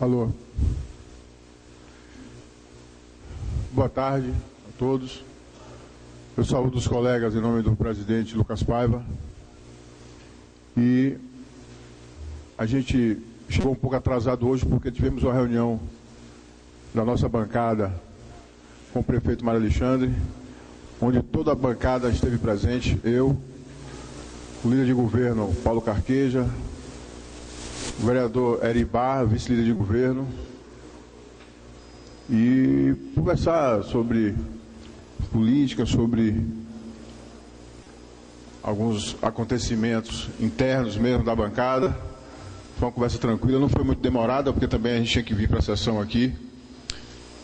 Alô. Boa tarde a todos. Eu saúdo os colegas em nome do presidente Lucas Paiva. E a gente chegou um pouco atrasado hoje porque tivemos uma reunião da nossa bancada com o prefeito Mário Alexandre, onde toda a bancada esteve presente, eu, o líder de governo Paulo Carqueja, o vereador Eri Barra, vice-líder de governo, e conversar sobre política, sobre alguns acontecimentos internos mesmo da bancada. Foi uma conversa tranquila, não foi muito demorada, porque também a gente tinha que vir para a sessão aqui,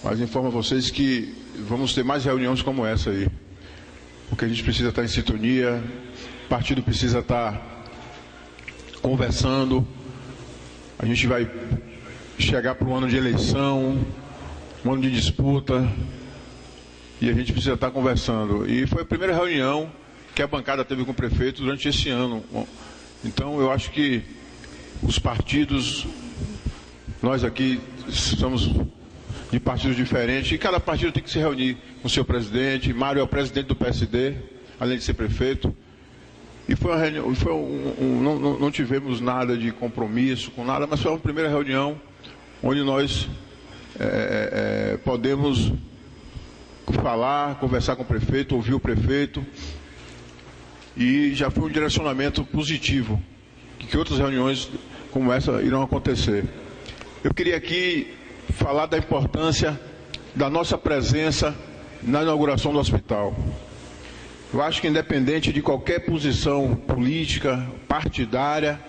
mas informo a vocês que vamos ter mais reuniões como essa aí, porque a gente precisa estar em sintonia, o partido precisa estar conversando, a gente vai chegar para um ano de eleição, um ano de disputa, e a gente precisa estar conversando. E foi a primeira reunião que a bancada teve com o prefeito durante esse ano. Então eu acho que os partidos, nós aqui somos de partidos diferentes, e cada partido tem que se reunir com o seu presidente. Mário é o presidente do PSD, além de ser prefeito. E foi uma reunião, não tivemos nada de compromisso com nada, mas foi uma primeira reunião onde nós podemos falar, conversar com o prefeito, ouvir o prefeito, e já foi um direcionamento positivo, que outras reuniões como essa irão acontecer. Eu queria aqui falar da importância da nossa presença na inauguração do hospital. Eu acho que, independente de qualquer posição política, partidária,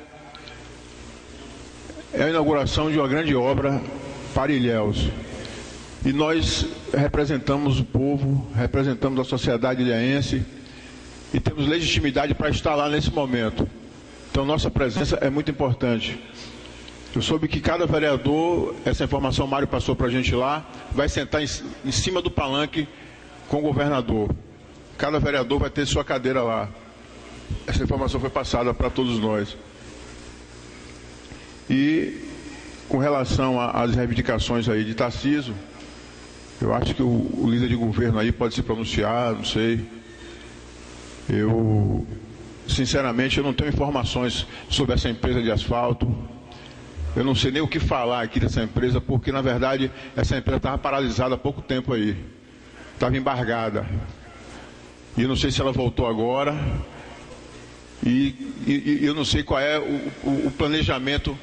é a inauguração de uma grande obra para Ilhéus. E nós representamos o povo, representamos a sociedade ilhéense e temos legitimidade para estar lá nesse momento. Então, nossa presença é muito importante. Eu soube que cada vereador, essa informação o Mário passou para a gente lá, vai sentar em cima do palanque com o governador. Cada vereador vai ter sua cadeira lá. Essa informação foi passada para todos nós. E com relação às reivindicações aí de Tarcísio, eu acho que o líder de governo aí pode se pronunciar, não sei. Eu, sinceramente, eu não tenho informações sobre essa empresa de asfalto. Eu não sei nem o que falar aqui dessa empresa, porque, na verdade, essa empresa estava paralisada há pouco tempo aí. Estava embargada. E eu não sei se ela voltou agora. E eu não sei qual é o planejamento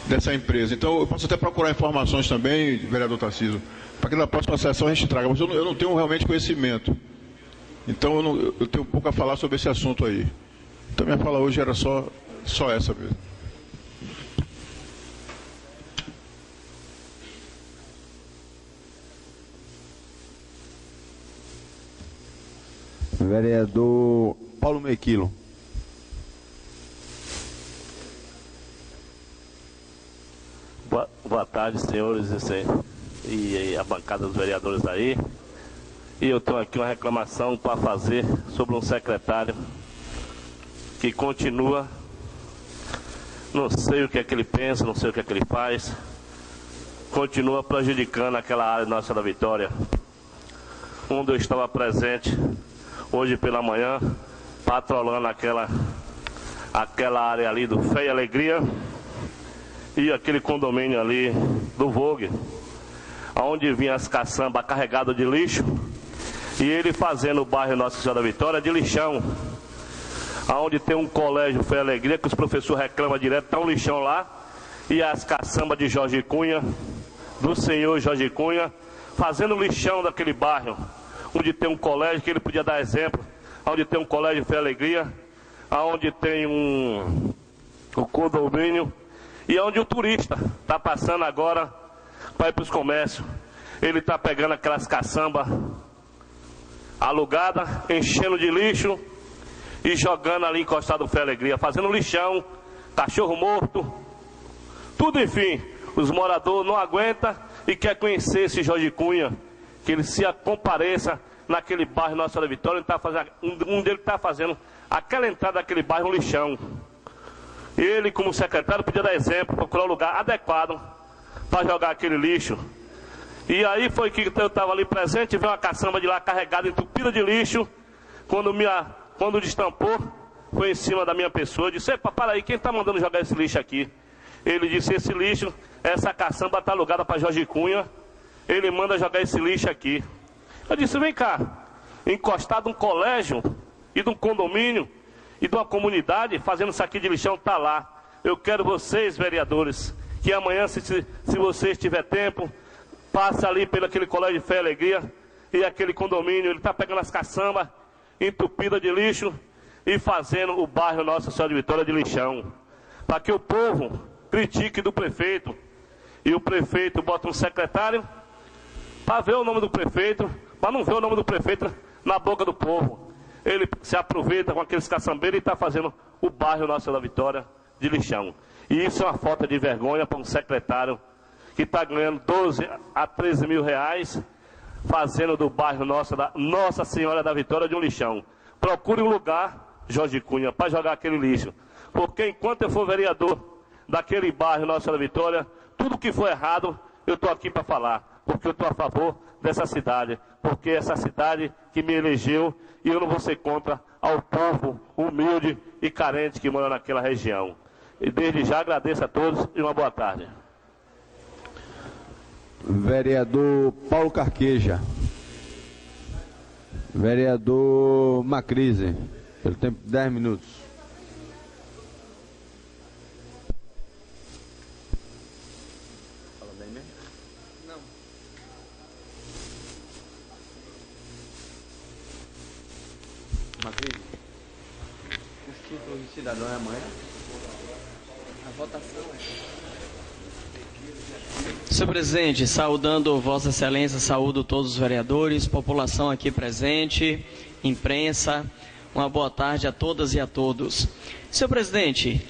dessa empresa. Então, eu posso até procurar informações também, vereador Tarcísio, para que na próxima sessão a gente traga. Mas eu não tenho realmente conhecimento. Então, eu tenho um pouco a falar sobre esse assunto aí. Então, minha fala hoje era só essa mesmo. Vereador Paulo Mequilo. Boa tarde, senhores e a bancada dos vereadores aí. E eu tenho aqui uma reclamação para fazer sobre um secretário que continua, não sei o que é que ele pensa, não sei o que é que ele faz, continua prejudicando aquela área nossa da Vitória, onde eu estava presente hoje pela manhã, patrolando aquela área ali do Fé e Alegria e aquele condomínio ali do Vogue, onde vinha as caçambas carregadas de lixo, e ele fazendo o bairro Nossa Senhora da Vitória de lixão, onde tem um colégio Fé e Alegria, que os professores reclamam direto, está um lixão lá, e as caçambas de Jorge Cunha, do senhor Jorge Cunha, fazendo lixão daquele bairro, onde tem um colégio que ele podia dar exemplo, onde tem um colégio Fé e Alegria, onde tem um condomínio, e onde o turista está passando agora para ir para os comércios. Ele está pegando aquelas caçambas alugadas, enchendo de lixo e jogando ali encostado no Fé e Alegria, fazendo lixão, cachorro morto, tudo, enfim. Os moradores não aguentam e quer conhecer esse Jorge Cunha, que ele se compareça naquele bairro Nossa Senhora da Vitória, um deles está fazendo aquela entrada daquele bairro um lixão. Ele, como secretário, podia dar exemplo, procurar um lugar adequado para jogar aquele lixo. E aí foi que eu estava ali presente, veio uma caçamba de lá carregada, entupida de lixo. Quando destampou, foi em cima da minha pessoa. Eu disse: epa, para aí, quem está mandando jogar esse lixo aqui? Ele disse: esse lixo, essa caçamba está alugada para Jorge Cunha, ele manda jogar esse lixo aqui. Eu disse: vem cá, encostado um colégio e de um condomínio e de uma comunidade fazendo isso aqui de lixão, está lá. Eu quero vocês, vereadores, que amanhã, se vocês tiverem tempo, passa ali pelo aquele colégio de Fé e Alegria e aquele condomínio, ele está pegando as caçambas entupidas de lixo e fazendo o bairro Nossa Senhora de Vitória de lixão. Para que o povo critique do prefeito e o prefeito bota um secretário para ver o nome do prefeito, para não ver o nome do prefeito na boca do povo. Ele se aproveita com aqueles caçambeiros e está fazendo o bairro Nossa Senhora da Vitória de lixão. E isso é uma falta de vergonha para um secretário que está ganhando 12 a 13 mil reais, fazendo do bairro Nossa Senhora da Vitória de um lixão. Procure um lugar, Jorge Cunha, para jogar aquele lixo. Porque enquanto eu for vereador daquele bairro Nossa Senhora da Vitória, tudo que for errado, eu estou aqui para falar. Porque eu estou a favor dessa cidade. Porque essa cidade que me elegeu, e eu não vou ser contra ao povo humilde e carente que mora naquela região. E desde já agradeço a todos e uma boa tarde. Vereador Paulo Carqueja. Vereador Macrise, pelo tempo de 10 minutos. Fala bem mesmo? Não. Macrise, os títulos de cidadão é amanhã? A votação é... Senhor presidente, saudando Vossa Excelência, saúdo todos os vereadores, população aqui presente, imprensa, uma boa tarde a todas e a todos. Senhor presidente,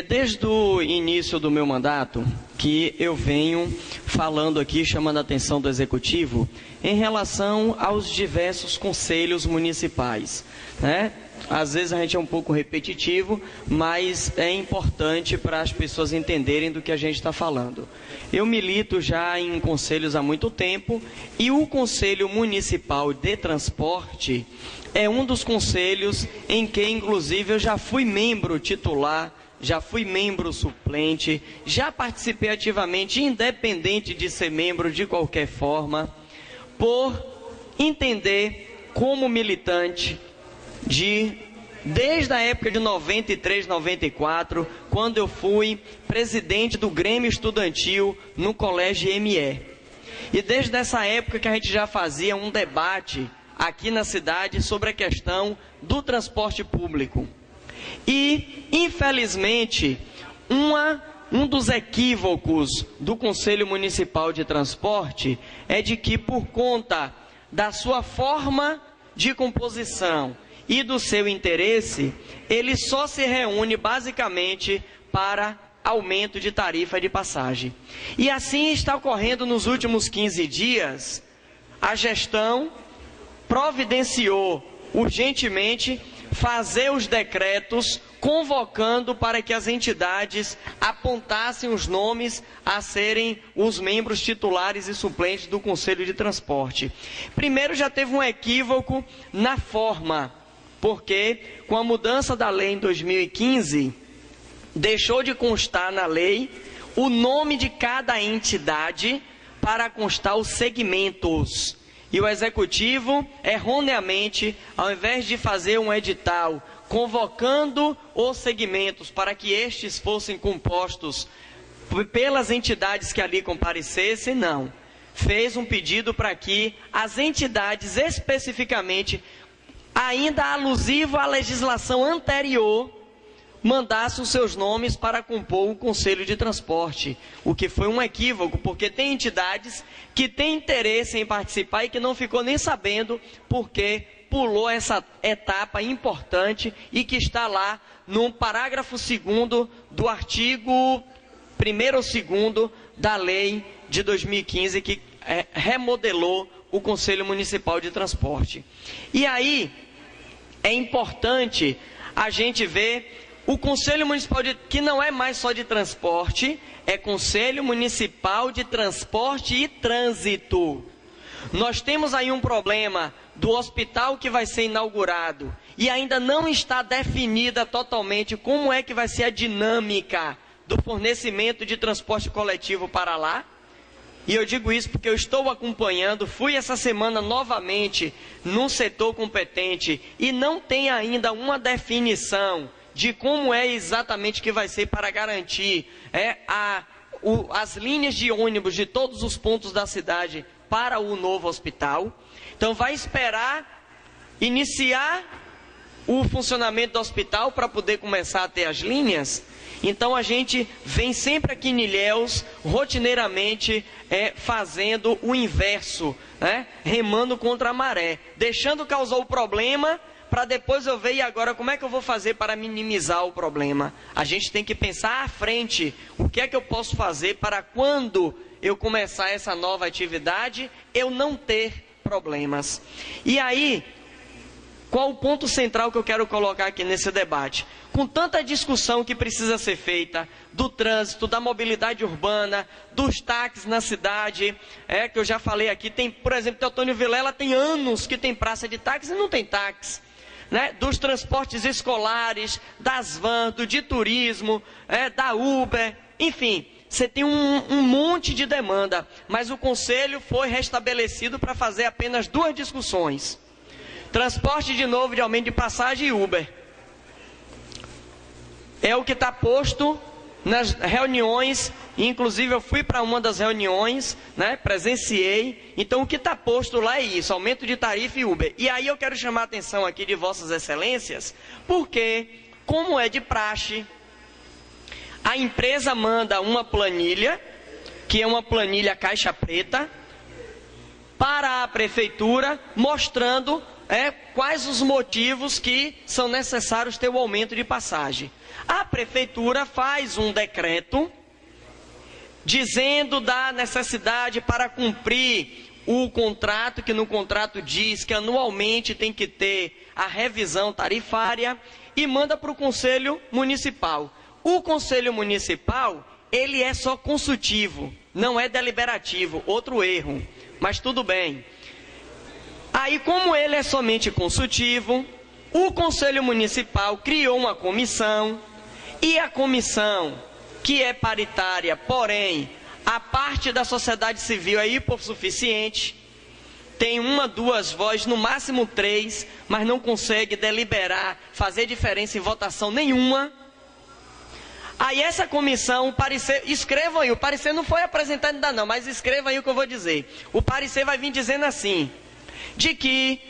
desde o início do meu mandato que eu venho falando aqui, chamando a atenção do Executivo, em relação aos diversos conselhos municipais, né? Às vezes a gente é um pouco repetitivo, mas é importante para as pessoas entenderem do que a gente está falando. Eu milito já em conselhos há muito tempo e o Conselho Municipal de Transporte é um dos conselhos em que, inclusive, eu já fui membro titular, já fui membro suplente, já participei ativamente, independente de ser membro de qualquer forma, por entender como militante desde a época de 93, 94, quando eu fui presidente do Grêmio Estudantil no Colégio ME. E desde essa época que a gente já fazia um debate aqui na cidade sobre a questão do transporte público. E, infelizmente, um dos equívocos do Conselho Municipal de Transporte é de que, por conta da sua forma de composição e do seu interesse, ele só se reúne basicamente para aumento de tarifa de passagem. E assim está ocorrendo nos últimos 15 dias. A gestão providenciou urgentemente fazer os decretos convocando para que as entidades apontassem os nomes a serem os membros titulares e suplentes do Conselho de Transporte. Primeiro, já teve um equívoco na forma, porque com a mudança da lei em 2015, deixou de constar na lei o nome de cada entidade para constar os segmentos. E o Executivo, erroneamente, ao invés de fazer um edital convocando os segmentos para que estes fossem compostos pelas entidades que ali comparecessem, não. Fez um pedido para que as entidades especificamente, ainda alusivo à legislação anterior, mandassem os seus nomes para compor o Conselho de Transporte, o que foi um equívoco, porque tem entidades que têm interesse em participar e que não ficou nem sabendo porque pulou essa etapa importante e que está lá no parágrafo 2º do artigo 1º ou 2º da lei de 2015 que remodelou o Conselho Municipal de Transporte. E aí é importante a gente ver o Conselho Municipal que não é mais só de transporte, é Conselho Municipal de Transporte e Trânsito. Nós temos aí um problema do hospital que vai ser inaugurado e ainda não está definida totalmente como é que vai ser a dinâmica do fornecimento de transporte coletivo para lá. E eu digo isso porque eu estou acompanhando, fui essa semana novamente num setor competente e não tem ainda uma definição de como é exatamente que vai ser para garantir as linhas de ônibus de todos os pontos da cidade para o novo hospital. Então vai esperar iniciar o funcionamento do hospital para poder começar a ter as linhas. Então a gente vem sempre aqui em Ilhéus, rotineiramente, fazendo o inverso, remando contra a maré, deixando causar o problema, para depois eu ver, e agora como é que eu vou fazer para minimizar o problema? A gente tem que pensar à frente, o que é que eu posso fazer para quando eu começar essa nova atividade, eu não ter problemas. E aí, qual o ponto central que eu quero colocar aqui nesse debate? Com tanta discussão que precisa ser feita do trânsito, da mobilidade urbana, dos táxis na cidade, que eu já falei aqui, tem, por exemplo, Teotônio Vilela tem anos que tem praça de táxi e não tem táxi. Dos transportes escolares, das vans, do de turismo, da Uber, enfim, você tem um monte de demanda, mas o Conselho foi restabelecido para fazer apenas 2 discussões. Transporte de novo de aumento de passagem e Uber. É o que está posto nas reuniões, inclusive eu fui para uma das reuniões, presenciei. Então o que está posto lá é isso, aumento de tarifa e Uber. E aí eu quero chamar a atenção aqui de vossas excelências, porque, como é de praxe, a empresa manda uma planilha, que é uma planilha caixa preta, para a prefeitura, mostrando quais os motivos que são necessários ter o aumento de passagem. A prefeitura faz um decreto dizendo da necessidade para cumprir o contrato, que no contrato diz que anualmente tem que ter a revisão tarifária, e manda para o Conselho Municipal. O Conselho Municipal, ele é só consultivo, não é deliberativo, outro erro, mas tudo bem. Aí, como ele é somente consultivo, o Conselho Municipal criou uma comissão, e a comissão, que é paritária, porém, a parte da sociedade civil é hipossuficiente, tem 1, 2 vozes, no máximo 3, mas não consegue deliberar, fazer diferença em votação nenhuma. Aí essa comissão, o parecer, escrevam aí, o parecer não foi apresentado ainda não, mas escrevam aí o que eu vou dizer. O parecer vai vir dizendo assim, de que,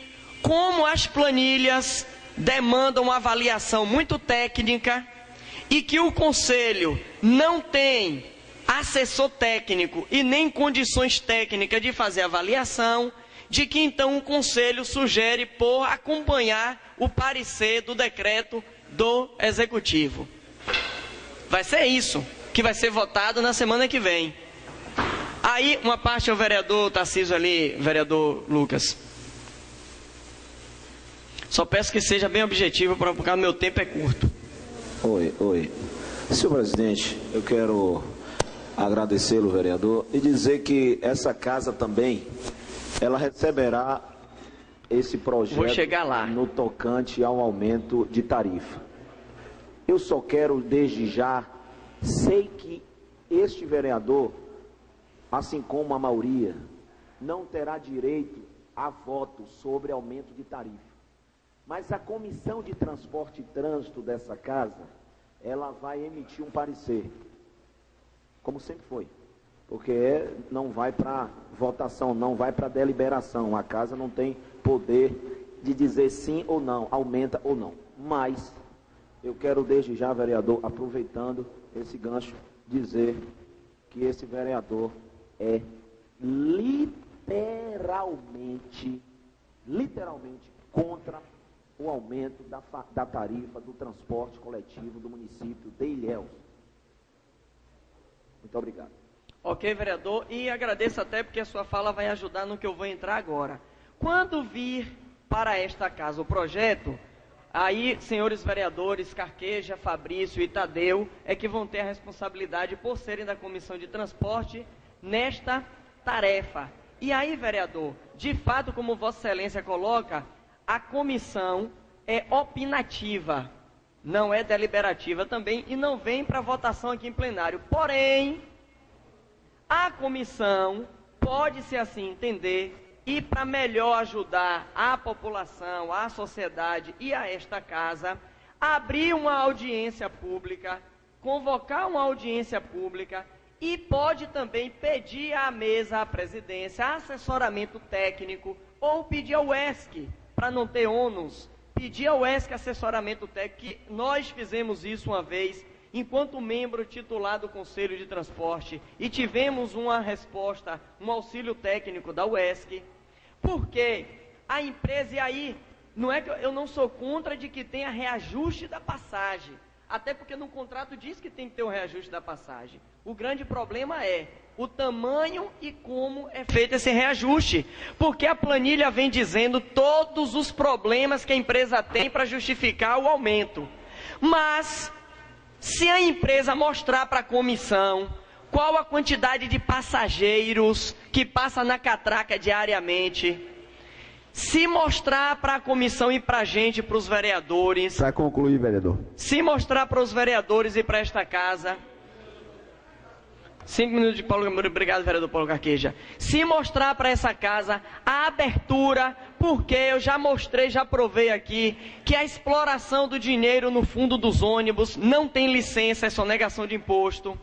como as planilhas demandam uma avaliação muito técnica, e que o Conselho não tem assessor técnico e nem condições técnicas de fazer avaliação, de que então o Conselho sugere por acompanhar o parecer do decreto do Executivo. Vai ser isso que vai ser votado na semana que vem. Aí, uma parte é o vereador Tarcísio ali, vereador Lucas. Só peço que seja bem objetivo, porque o meu tempo é curto. Oi. Senhor presidente, eu quero agradecê-lo, vereador, e dizer que essa casa também, ela receberá esse projeto. Vou chegar lá. No tocante ao aumento de tarifa. Eu só quero, desde já, sei que este vereador, assim como a maioria, não terá direito a voto sobre aumento de tarifa. Mas a Comissão de Transporte e Trânsito dessa casa, ela vai emitir um parecer, como sempre foi, porque não vai para votação, não vai para deliberação. A casa não tem poder de dizer sim ou não, aumenta ou não. Mas eu quero desde já, vereador, aproveitando esse gancho, dizer que esse vereador é literalmente contra o aumento da tarifa do transporte coletivo do município de Ilhéus. Muito obrigado. Ok, vereador, e agradeço até porque a sua fala vai ajudar no que eu vou entrar agora. Quando vir para esta casa o projeto, Aí, senhores vereadores, Carqueja, Fabrício e Tadeu, é que vão ter a responsabilidade por serem da Comissão de Transporte nesta tarefa. E aí, vereador, de fato, como Vossa Excelência coloca, a comissão é opinativa, não é deliberativa também, e não vem para votação aqui em plenário. Porém, a comissão pode-se assim entender, e para melhor ajudar a população, a sociedade e a esta casa, abrir uma audiência pública, convocar uma audiência pública e pode também pedir à mesa, à presidência, assessoramento técnico ou pedir ao UESC, para não ter ônus, pedir ao UESC assessoramento técnico, que nós fizemos isso uma vez, enquanto membro titular do Conselho de Transporte, e tivemos uma resposta, um auxílio técnico da UESC, porque a empresa, e aí, não é que eu não sou contra de que tenha reajuste da passagem, até porque no contrato diz que tem que ter o reajuste da passagem. O grande problema é o tamanho e como é feito esse reajuste, porque a planilha vem dizendo todos os problemas que a empresa tem para justificar o aumento. Mas, se a empresa mostrar para a comissão qual a quantidade de passageiros que passa na catraca diariamente, se mostrar para a comissão e para a gente, para os vereadores... Para concluir, vereador. Se mostrar para os vereadores e para esta casa... 5 minutos de Paulo. Obrigado, vereador Paulo Carqueja. Se mostrar para essa casa a abertura, porque eu já mostrei, já provei aqui, que a exploração do dinheiro no fundo dos ônibus não tem licença, é sonegação de imposto.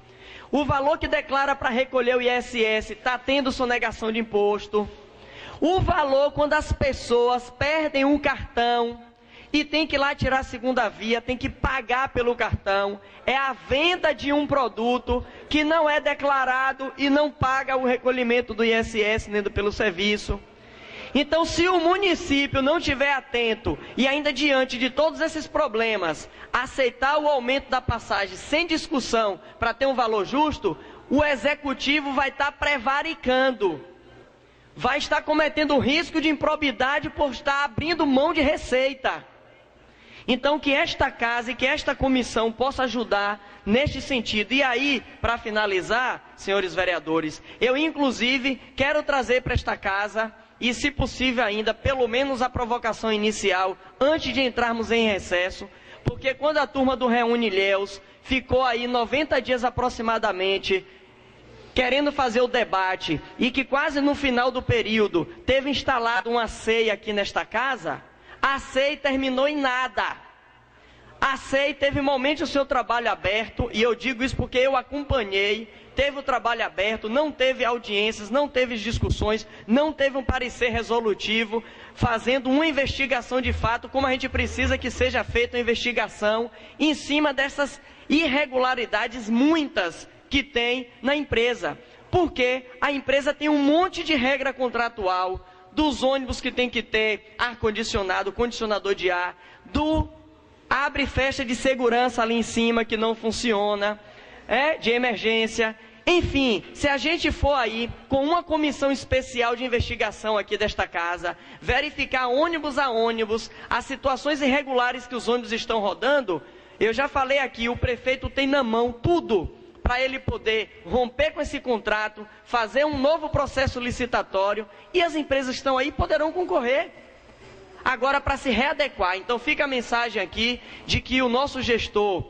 O valor que declara para recolher o ISS está tendo sonegação de imposto. O valor quando as pessoas perdem um cartão e tem que ir lá tirar a segunda via, tem que pagar pelo cartão, é a venda de um produto que não é declarado e não paga o recolhimento do ISS nem pelo serviço. Então, se o município não estiver atento e ainda diante de todos esses problemas, aceitar o aumento da passagem sem discussão para ter um valor justo, o executivo vai estar prevaricando, vai estar cometendo risco de improbidade por estar abrindo mão de receita. Então, que esta casa e que esta comissão possa ajudar neste sentido. E aí, para finalizar, senhores vereadores, eu inclusive quero trazer para esta casa, e se possível ainda, pelo menos a provocação inicial, antes de entrarmos em recesso, porque quando a turma do Reúne Ilhéus ficou aí 90 dias aproximadamente, querendo fazer o debate, e que quase no final do período teve instalado uma ceia aqui nesta casa, a CEI terminou em nada. A CEI teve momentos o seu trabalho aberto, e eu digo isso porque eu acompanhei, teve o trabalho aberto, não teve audiências, não teve discussões, não teve um parecer resolutivo, fazendo uma investigação de fato, como a gente precisa que seja feita uma investigação em cima dessas irregularidades muitas que tem na empresa. Porque a empresa tem um monte de regra contratual, dos ônibus que tem que ter ar-condicionado, condicionador de ar, do abre e fecha de segurança ali em cima que não funciona, de emergência. Enfim, se a gente for aí com uma comissão especial de investigação aqui desta casa, verificar ônibus a ônibus, as situações irregulares que os ônibus estão rodando, eu já falei aqui, o prefeito tem na mão tudo para ele poder romper com esse contrato, fazer um novo processo licitatório, e as empresas que estão aí poderão concorrer. Agora, para se readequar, então fica a mensagem aqui de que o nosso gestor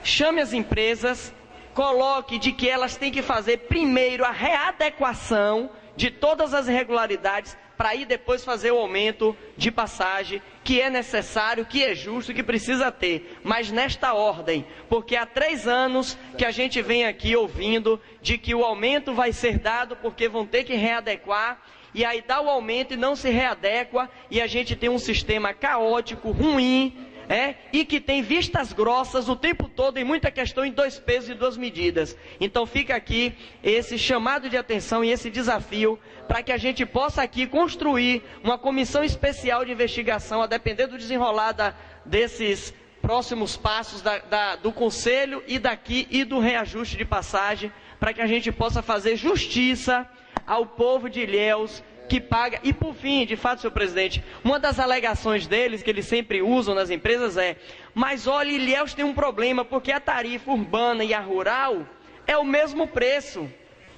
chame as empresas, coloque de que elas têm que fazer primeiro a readequação de todas as irregularidades, para aí depois fazer o aumento de passagem, que é necessário, que é justo, que precisa ter, mas nesta ordem, porque há 3 anos que a gente vem aqui ouvindo de que o aumento vai ser dado porque vão ter que readequar, e aí dá o aumento e não se readequa, e a gente tem um sistema caótico, ruim, e que tem vistas grossas o tempo todo, em muita questão em 2 pesos e 2 medidas. Então fica aqui esse chamado de atenção e esse desafio para que a gente possa aqui construir uma comissão especial de investigação, a depender do desenrolar desses próximos passos do Conselho e daqui e do reajuste de passagem, para que a gente possa fazer justiça ao povo de Ilhéus, que paga. E por fim, de fato, senhor presidente, uma das alegações deles, que eles sempre usam nas empresas é: mas olha, Ilhéus tem um problema, porque a tarifa urbana e a rural é o mesmo preço.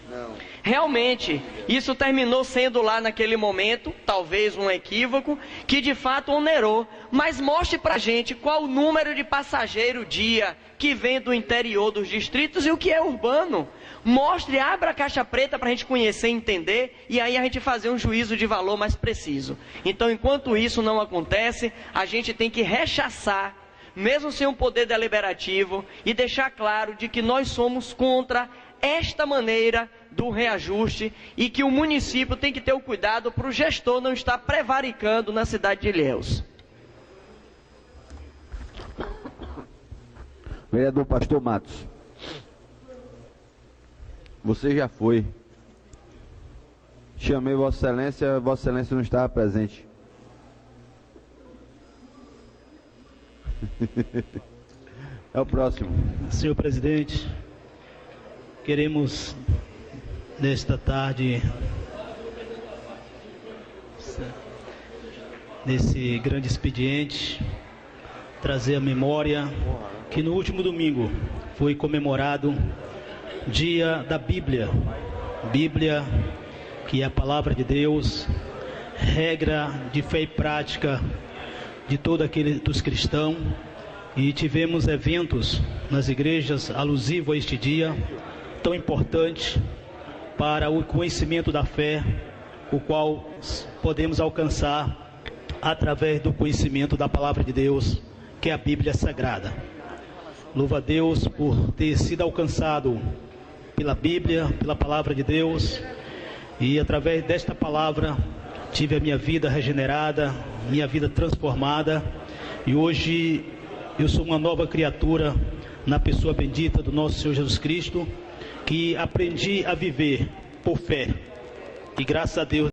Não. Realmente, isso terminou sendo lá naquele momento, talvez um equívoco, que de fato onerou. Mas mostre pra gente qual o número de passageiro dia que vem do interior dos distritos e o que é urbano. Mostre, abra a caixa preta para a gente conhecer e entender, e aí a gente fazer um juízo de valor mais preciso. Então, enquanto isso não acontece, a gente tem que rechaçar, mesmo sem um poder deliberativo, e deixar claro de que nós somos contra esta maneira do reajuste e que o município tem que ter o cuidado para o gestor não estar prevaricando na cidade de Ilhéus. Vereador Pastor Matos, você já foi. Chamei Vossa Excelência não estava presente. É o próximo. Senhor presidente, queremos nesta tarde, nesse grande expediente, trazer a memória que no último domingo foi comemorado Dia da Bíblia. Bíblia, que é a palavra de Deus, regra de fé e prática de todo aquele dos cristãos, e tivemos eventos nas igrejas alusivos a este dia tão importante para o conhecimento da fé, o qual podemos alcançar através do conhecimento da palavra de Deus, que é a Bíblia Sagrada. Louva a Deus por ter sido alcançado pela Bíblia, pela palavra de Deus, e através desta palavra tive a minha vida regenerada, minha vida transformada, e hoje eu sou uma nova criatura na pessoa bendita do nosso Senhor Jesus Cristo, que aprendi a viver por fé, e graças a Deus